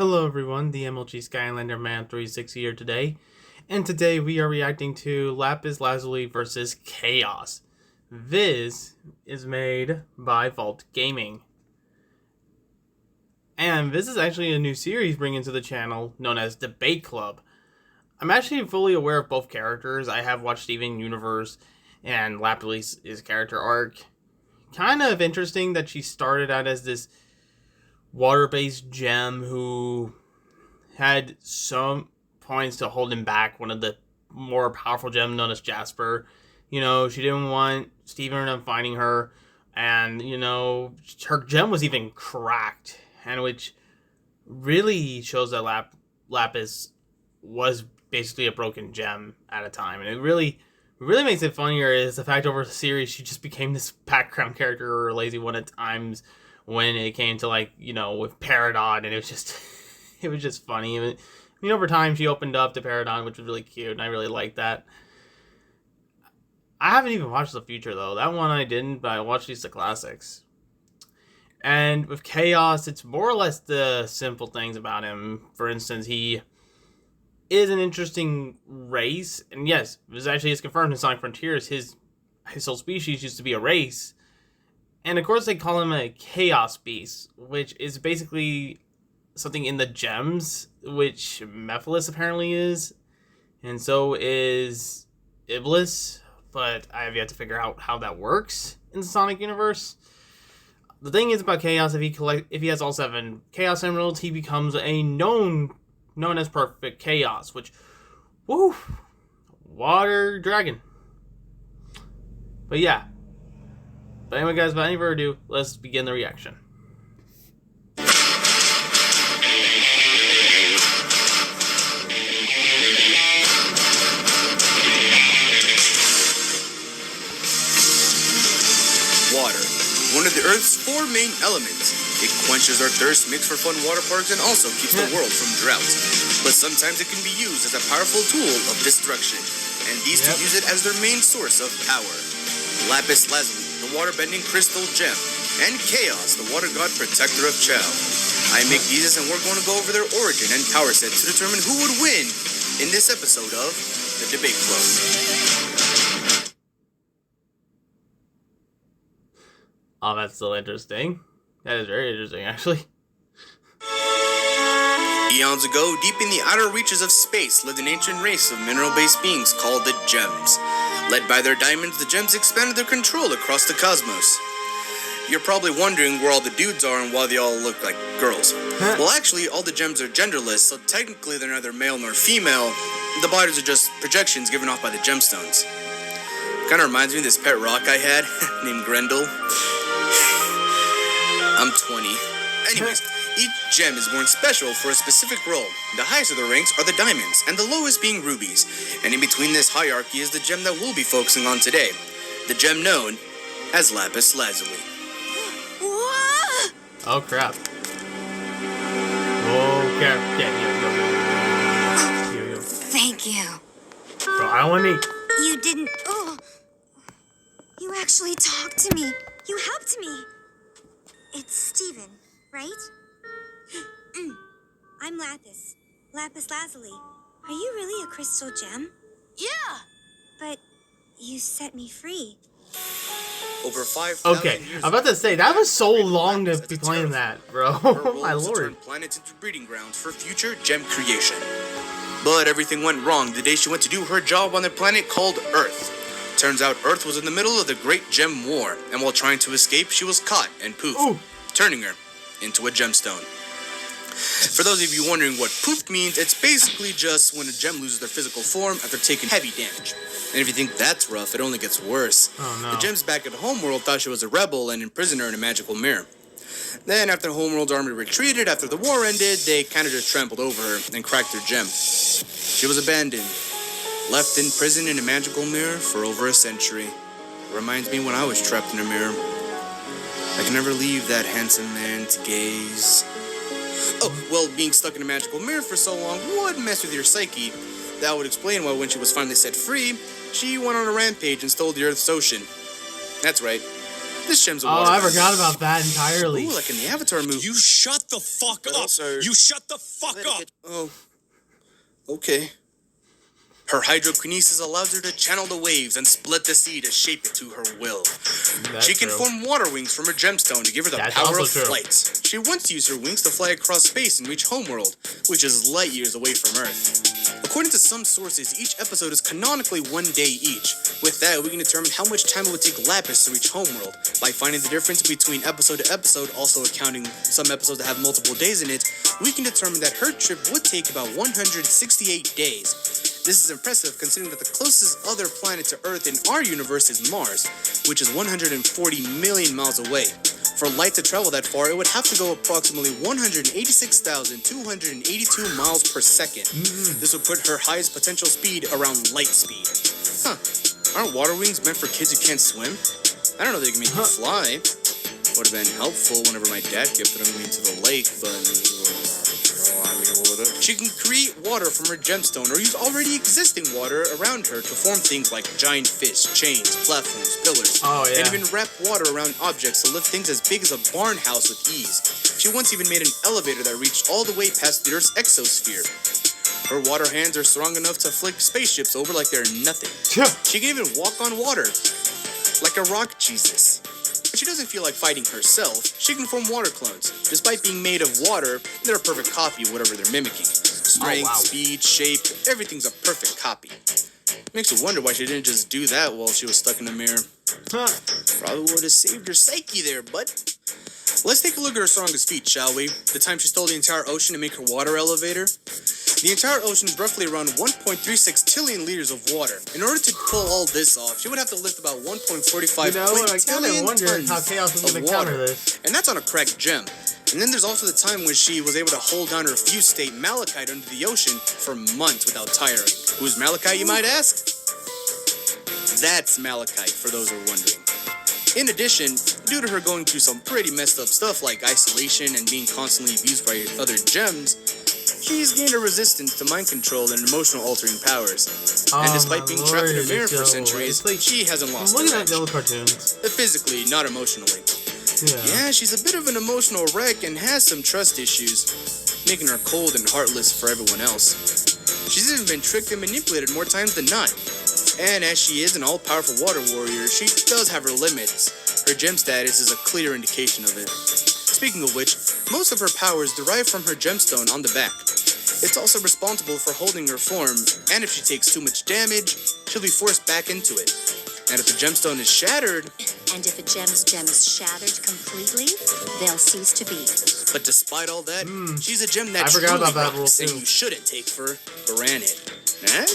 Hello everyone, the MLG Skylander Man 360 here today, and today we are reacting to Lapis Lazuli versus Chaos. This is made by Vault Gaming. And this is actually a new series bringing to the channel known as Debate Club. I'm actually fully aware of both characters. I have watched Steven Universe and Lapis' character arc. Kind of interesting that she started out as this water-based gem who had some points to hold him back. One of the more powerful gems known as Jasper. You know, she didn't want Steven finding her, and you know, her gem was even cracked, and which really shows that Lapis was basically a broken gem at a time, and it really makes it funnier is the fact over the series she just became this background character or a lazy one at times when it came to, like, you know, with Paradon, and it was just it was just funny. I mean, over time she opened up to Paradon, which was really cute, and I really liked that. I haven't even watched the future though. That one I didn't, but I watched the classics. And with Chaos, it's more or less the simple things about him. For instance, he is an interesting race, and yes, this actually is confirmed in Sonic Frontiers. His whole species used to be a race. And of course they call him a Chaos Beast, which is basically something in the gems, which Mephiles apparently is. And so is Iblis, but I have yet to figure out how that works in the Sonic universe. The thing is about Chaos, if he has all 7 Chaos Emeralds, he becomes a known as Perfect Chaos, which, woo, water dragon. But yeah. But anyway, guys, without any further ado, let's begin the reaction. Water, one of the Earth's 4 main elements. It quenches our thirst, makes for fun water parks, and also keeps the world from drought. But sometimes it can be used as a powerful tool of destruction, and these two use it as their main source of power. Lapis Lazuli, the water-bending crystal gem, and Chaos, the water god protector of Chao. I make these, and we're going to go over their origin and power sets to determine who would win in this episode of the Debate Club. Oh, that's still interesting. That is very interesting, actually. Eons ago, deep in the outer reaches of space, lived an ancient race of mineral-based beings called the Gems. Led by their diamonds, the Gems expanded their control across the cosmos. You're probably wondering where all the dudes are and why they all look like girls. Well, actually, all the Gems are genderless, so technically they're neither male nor female. The bodies are just projections given off by the gemstones. Kinda reminds me of this pet rock I had, named Grendel. I'm 20. Anyways, each gem is born special for a specific role. The highest of the ranks are the diamonds, and the lowest being rubies. And in between this hierarchy is the gem that we'll be focusing on today. The gem known as Lapis Lazuli. Oh, crap. Oh, crap. Yeah. Thank you. Bro, I want to eat. You didn't... Oh. You actually talked to me. You helped me. It's Steven, right? I'm Lapis. Lapis Lazuli. Are you really a crystal gem? Yeah. But you set me free. Over 5,000 Okay, years I'm about to say, that was so long to as be a playing terraformer. that, bro. Her role My was to turn lord. planets into breeding grounds for future gem creation. But everything went wrong the day she went to do her job on the planet called Earth. Turns out Earth was in the middle of the Great Gem War, and while trying to escape, she was caught and poofed, turning her into a gemstone. For those of you wondering what poofed means, it's basically just when a gem loses their physical form after taking heavy damage. And if you think that's rough, it only gets worse. Oh, no. The gems back at Homeworld thought she was a rebel and imprisoned her in a magical mirror. Then, after Homeworld's army retreated after the war ended, they kind of just trampled over her and cracked her gem. She was abandoned, left in prison in a magical mirror for over a century. Reminds me when I was trapped in a mirror. I can never leave that handsome man's gaze. Oh, well, being stuck in a magical mirror for so long would mess with your psyche. That would explain why when she was finally set free, she went on a rampage and stole the Earth's ocean. That's right. This gem's a Oh, water. I forgot about that entirely. Ooh, like in the Avatar movie. You shut the fuck up! You shut the fuck up! Oh, okay. Her hydrokinesis allows her to channel the waves and split the sea to shape it to her will. She can form water wings from her gemstone to give her the power of flight. She wants to use her wings to fly across space and reach homeworld, which is light years away from Earth. According to some sources, each episode is canonically 1 day each. With that, we can determine how much time it would take Lapis to reach homeworld. By finding the difference between episode to episode, also accounting some episodes that have multiple days in it, we can determine that her trip would take about 168 days. This is impressive considering that the closest other planet to Earth in our universe is Mars, which is 140 million miles away. For light to travel that far, it would have to go approximately 186,282 miles per second. This would put her highest potential speed around light speed. Huh. Aren't water wings meant for kids who can't swim? I don't know if they can make you fly. Would have been helpful whenever my dad gifted me to the lake, but... She can create water from her gemstone or use already existing water around her to form things like giant fish, chains, platforms, pillars, and even wrap water around objects to lift things as big as a barn house with ease. She once even made an elevator that reached all the way past the Earth's exosphere. Her water hands are strong enough to flick spaceships over like they're nothing. She can even walk on water, like a rock Jesus. But she doesn't feel like fighting herself. She can form water clones. Despite being made of water, they're a perfect copy of whatever they're mimicking. Strength, speed, shape, everything's a perfect copy. Makes you wonder why she didn't just do that while she was stuck in the mirror. Probably would have saved her psyche there, bud. Let's take a look at her strongest feat, shall we? The time she stole the entire ocean to make her water elevator. The entire ocean is roughly around 1.36 trillion liters of water. In order to pull all this off, she would have to lift about 1.45 trillion tons how Chaos is of going to counter water. this. And that's on a cracked gem. And then there's also the time when she was able to hold down her fused state malachite under the ocean for months without tiring. Who's malachite, you might ask? That's malachite, for those who are wondering. In addition, due to her going through some pretty messed up stuff like isolation and being constantly abused by other gems, she's gained a resistance to mind control and emotional altering powers. And despite being trapped in a mirror for centuries, she hasn't lost her Looking at edge. the old cartoons. Physically, not emotionally. Yeah, she's a bit of an emotional wreck and has some trust issues, making her cold and heartless for everyone else. She's even been tricked and manipulated more times than not. And as she is an all-powerful water warrior, she does have her limits. Her gem status is a clear indication of it. Speaking of which, most of her powers derive from her gemstone on the back. It's also responsible for holding her form, and if she takes too much damage, she'll be forced back into it. And if the gemstone is shattered... And if a gem's gem is shattered completely, they'll cease to be. But despite all that, she's a gem that I forgot truly about that rocks, rule and too. you shouldn't take for granted.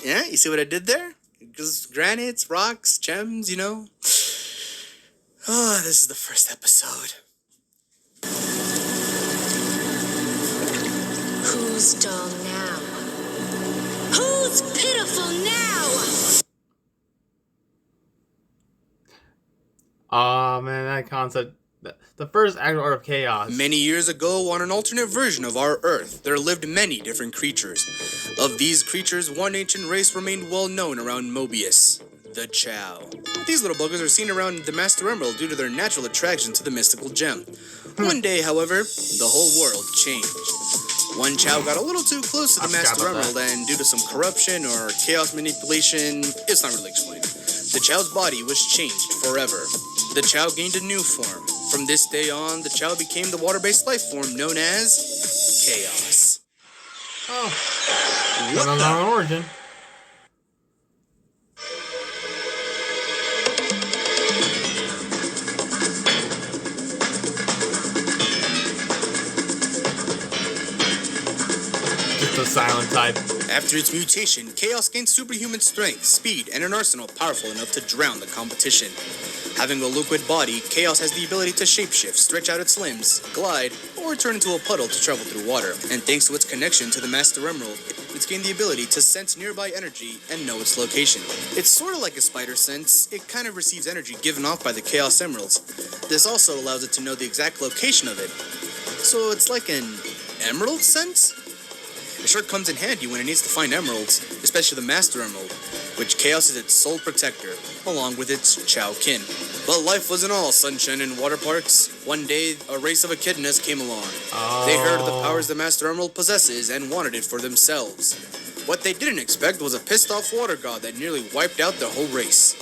Yeah, you see what I did there? Because granites, rocks, gems, you know? Oh, this is the first episode. Who's dull now? Who's pitiful now? Oh man, that concept. The first actual art of Chaos. Many years ago, on an alternate version of our Earth, there lived many different creatures. Of these creatures, one ancient race remained well known around Mobius, the Chow. These little buggers are seen around the Master Emerald due to their natural attraction to the mystical gem. One day, however, the whole world changed. One Chow got a little too close to the Master Emerald, and due to some corruption or chaos manipulation, it's not really explained, the Chow's body was changed forever. The Chow gained a new form. From this day on, the Chow became the water-based life form known as Chaos. Oh. What an origin. Just a silent type. After its mutation, Chaos gained superhuman strength, speed, and an arsenal powerful enough to drown the competition. Having a liquid body, Chaos has the ability to shapeshift, stretch out its limbs, glide, or turn into a puddle to travel through water. And thanks to its connection to the Master Emerald, it's gained the ability to sense nearby energy and know its location. It's sort of like a spider sense. It kind of receives energy given off by the Chaos Emeralds. This also allows it to know the exact location of it. So it's like an emerald sense? It sure comes in handy when it needs to find emeralds, especially the Master Emerald, which Chaos is its sole protector, along with its Chow kin. But life wasn't all sunshine and water parks. One day, a race of echidnas came along. They heard of the powers the Master Emerald possesses and wanted it for themselves. What they didn't expect was a pissed-off water god that nearly wiped out the whole race.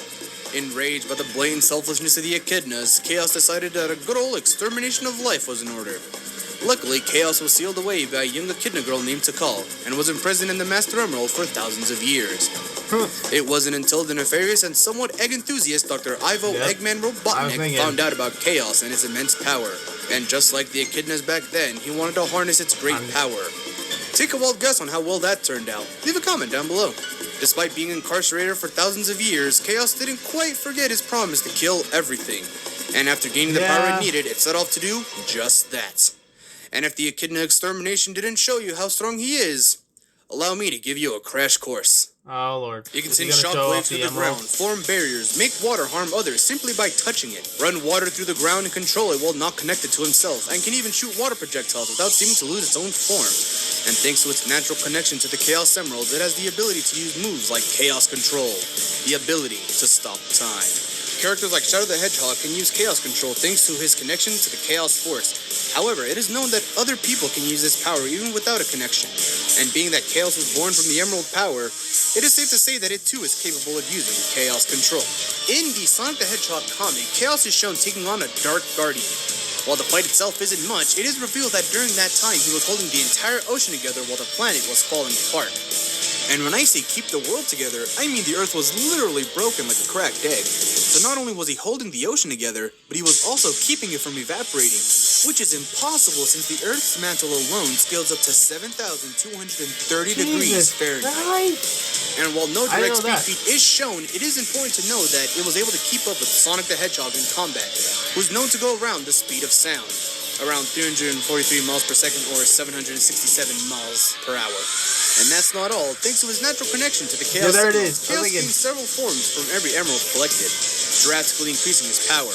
Enraged by the blatant selfishness of the echidnas, Chaos decided that a good old extermination of life was in order. Luckily, Chaos was sealed away by a young echidna girl named Tikal, and was imprisoned in the Master Emerald for thousands of years. It wasn't until the nefarious and somewhat egg enthusiast Dr. Ivo Eggman Robotnik found out about Chaos and its immense power. And just like the echidnas back then, he wanted to harness its great power. Take a wild guess on how well that turned out. Leave a comment down below. Despite being incarcerated for thousands of years, Chaos didn't quite forget his promise to kill everything. And after gaining the power it needed, it set off to do just that. And if the echidna extermination didn't show you how strong he is, allow me to give you a crash course. Oh lord. You can send shockwaves through the ground, form barriers, make water harm others simply by touching it, run water through the ground and control it while not connected to himself, and can even shoot water projectiles without seeming to lose its own form. And thanks to its natural connection to the Chaos Emeralds, it has the ability to use moves like Chaos Control, the ability to stop time. Characters like Shadow the Hedgehog can use Chaos Control thanks to his connection to the Chaos Force. However, it is known that other people can use this power even without a connection. And being that Chaos was born from the Emerald power, it is safe to say that it too is capable of using Chaos Control. In the Sonic the Hedgehog comic, Chaos is shown taking on a Dark Guardian. While the fight itself isn't much, it is revealed that during that time he was holding the entire ocean together while the planet was falling apart. And when I say keep the world together, I mean the Earth was literally broken like a cracked egg. So not only was he holding the ocean together, but he was also keeping it from evaporating, which is impossible since the Earth's mantle alone scales up to 7,230 degrees Fahrenheit. And while no direct speed feat is shown, it is important to know that it was able to keep up with Sonic the Hedgehog in combat, who's known to go around the speed of sound, around 343 miles per second or 767 miles per hour. And that's not all. Thanks to his natural connection to the Chaos Emerald, Chaos gained several forms from every emerald collected, drastically increasing his power.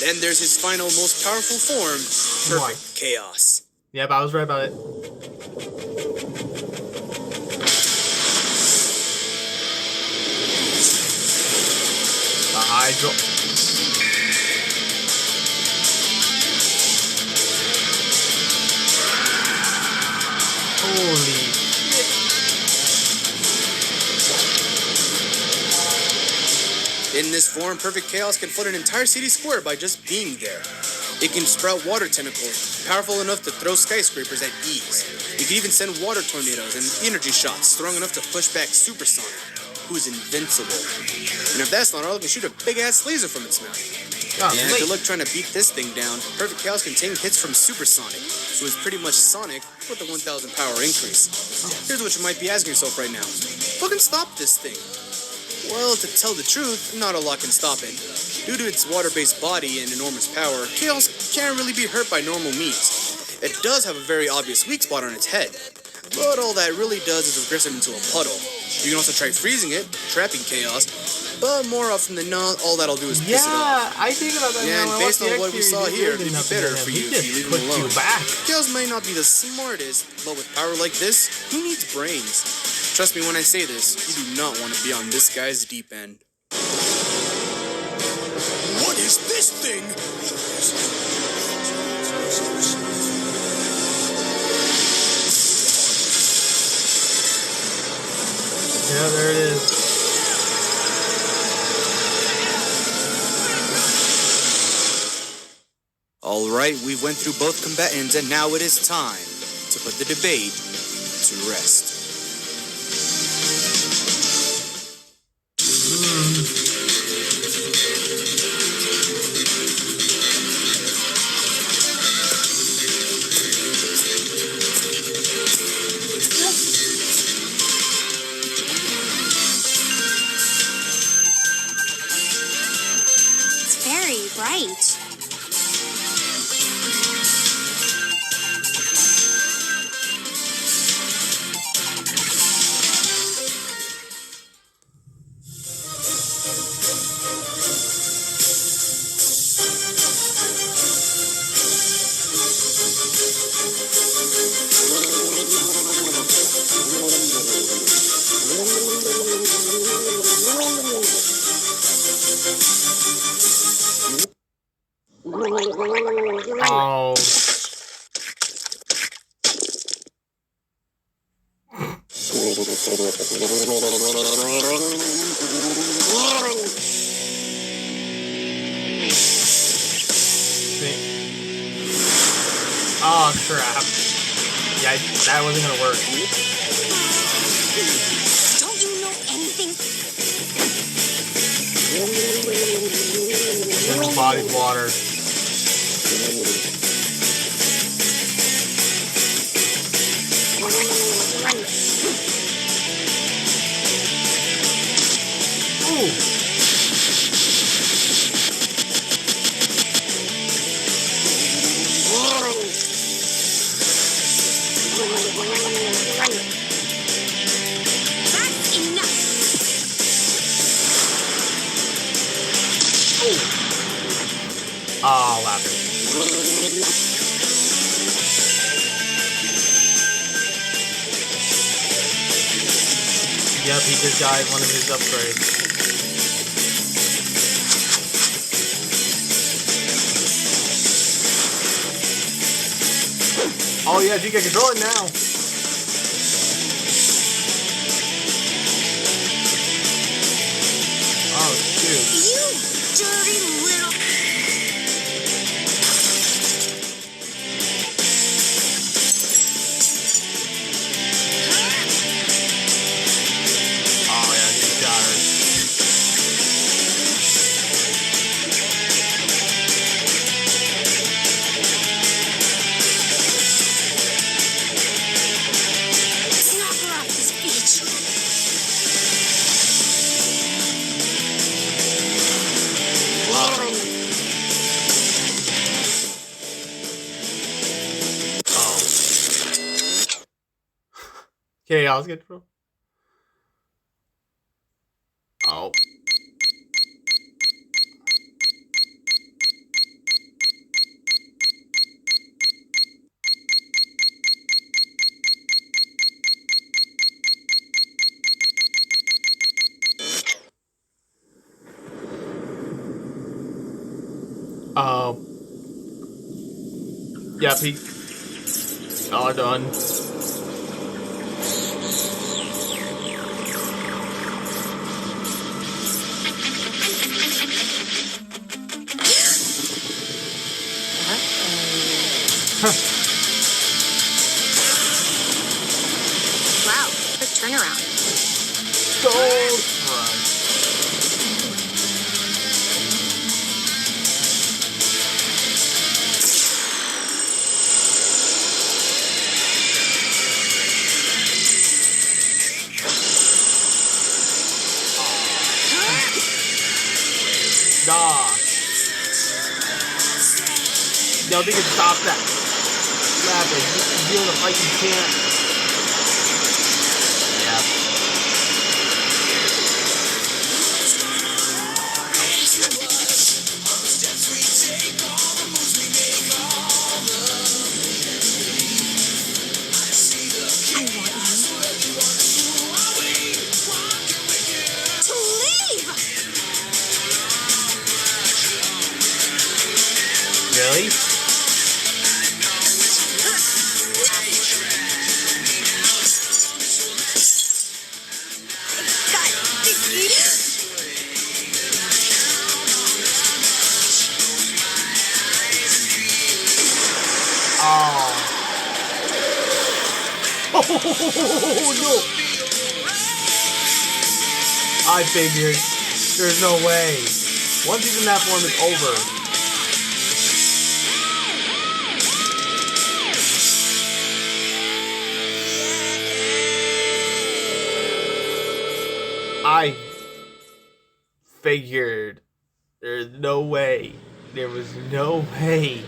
Then there's his final, most powerful form, Perfect Chaos. Yep, I was right about it. The Hydro. Holy shit. In this form, Perfect Chaos can flood an entire city square by just being there. It can sprout water tentacles, powerful enough to throw skyscrapers at ease. It can even send water tornadoes and energy shots strong enough to push back Supersonic, who's invincible. And if that's not all, it can shoot a big-ass laser from its mouth. And good luck trying to beat this thing down. Perfect Chaos can take hits from Supersonic, who is pretty much Sonic with a 1,000 power increase. Here's what you might be asking yourself right now. What can stop this thing? Well, to tell the truth, not a lot can stop it. Due to its water-based body and enormous power, Chaos can't really be hurt by normal means. It does have a very obvious weak spot on its head, but all that really does is regress it into a puddle. You can also try freezing it, trapping Chaos, but more often than not, all that'll do is piss it off. I think about that. Yeah, and based on what we saw here, it'd be better for you if you leave him alone. Back. Chaos may not be the smartest, but with power like this, who needs brains? Trust me when I say this, you do not want to be on this guy's deep end. What is this thing? Yeah, there it is. Alright, we went through both combatants and now it is time to put the debate to rest. It's very bright. Oh crap. Yeah, that wasn't gonna work. Don't you know anything? His body's water. Ooh. That's enough. Oh, Lapis. Yep, he just died one of his upgrades. Oh yeah, you can control it now. Oh shoot. You dirty little. Oh yeah, he got her. Knock her off this beach. Oh. Chaos control. Oh. Yep, he all done. Wow, quick turnaround. Gold run. Nah. No, they can stop that. Lapis, you in a fight you can't. Yeah. I want you to leave. Really? Oh. Oh no! I figured. There's no way. Once he's in that form, it's over. I figured. There's no way. There was no way.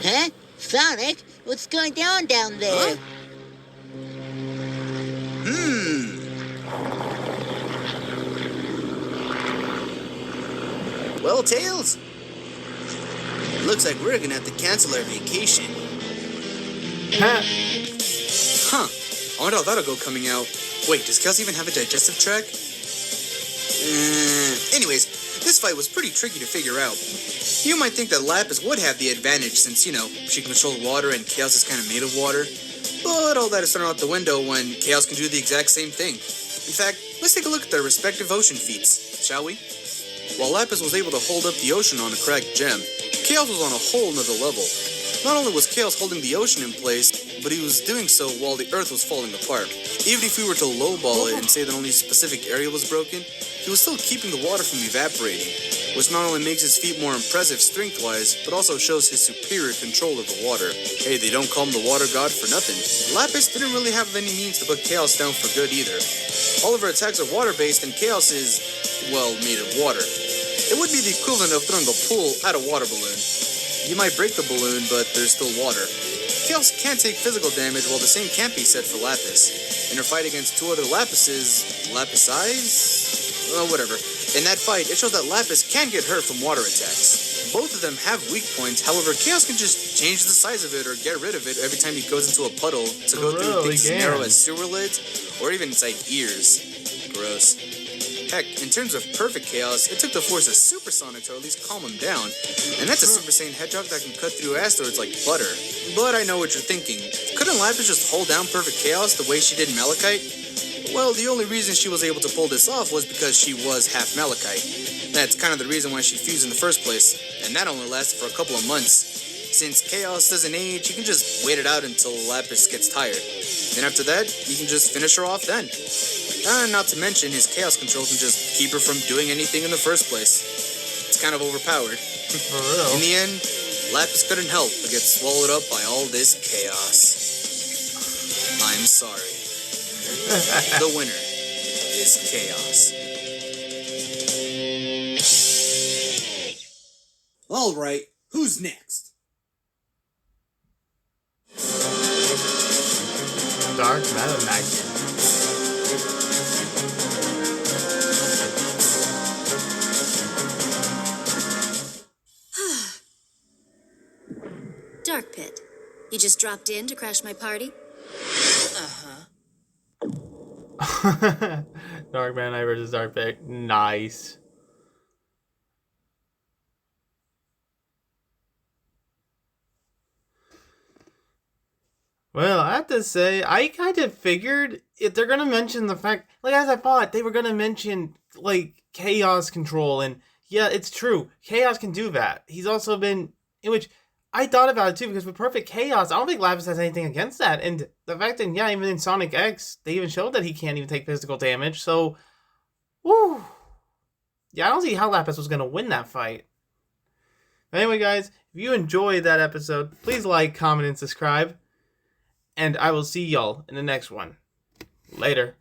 Huh? Sonic? What's going on down there? Well, Tails, looks like we're gonna have to cancel our vacation. Huh? Huh. I wonder how that'll go coming out. Wait, does Kelsey even have a digestive tract? Anyways, this fight was pretty tricky to figure out. You might think that Lapis would have the advantage since, you know, she controls water and Chaos is kind of made of water. But all that is thrown out the window when Chaos can do the exact same thing. In fact, let's take a look at their respective ocean feats, shall we? While Lapis was able to hold up the ocean on a cracked gem, Chaos was on a whole nother level. Not only was Chaos holding the ocean in place, but he was doing so while the earth was falling apart. Even if we were to lowball it and say that only a specific area was broken, he was still keeping the water from evaporating, which not only makes his feat more impressive strength-wise, but also shows his superior control of the water. Hey, they don't call him the water god for nothing. Lapis didn't really have any means to put Chaos down for good either. All of her attacks are water-based and Chaos is, well, made of water. It would be the equivalent of throwing a pool at a water balloon. You might break the balloon, but there's still water. Chaos can't take physical damage, while the same can't be said for Lapis. In her fight against two other Lapises, Lapis-eyes? Whatever. In that fight, it shows that Lapis can get hurt from water attacks. Both of them have weak points, however, Chaos can just change the size of it or get rid of it every time he goes into a puddle to go through things as narrow as sewer lids, or even inside ears. Gross. Heck, in terms of perfect Chaos, it took the force of Supersonic to at least calm him down. And that's a Super Saiyan Hedgehog that can cut through asteroids like butter. But I know what you're thinking. Couldn't Lapis just hold down perfect Chaos the way she did Malachite? Well, the only reason she was able to pull this off was because she was half Malachite. That's kind of the reason why she fused in the first place. And that only lasted for a couple of months. Since Chaos doesn't age, you can just wait it out until Lapis gets tired. Then after that, you can just finish her off then. Not to mention, his Chaos control can just keep her from doing anything in the first place. It's kind of overpowered. For real. In the end, Lapis couldn't help but get swallowed up by all this chaos. I'm sorry. The winner is Chaos. All right, who's next? Dark Meta Knight. Dark Pit. You just dropped in to crash my party? Dark Meta Knight versus Dark Pit. Nice. Well, I have to say, I kind of figured if they're gonna mention the fact, like as I thought, they were gonna mention like Chaos control, and yeah, it's true. Chaos can do that. He's also been, in which I thought about it too, because with Perfect Chaos, I don't think Lapis has anything against that, and the fact that yeah, even in Sonic X, they even showed that he can't even take physical damage. So, woo, yeah, I don't see how Lapis was gonna win that fight. Anyway, guys, if you enjoyed that episode, please like, comment, and subscribe. And I will see y'all in the next one. Later.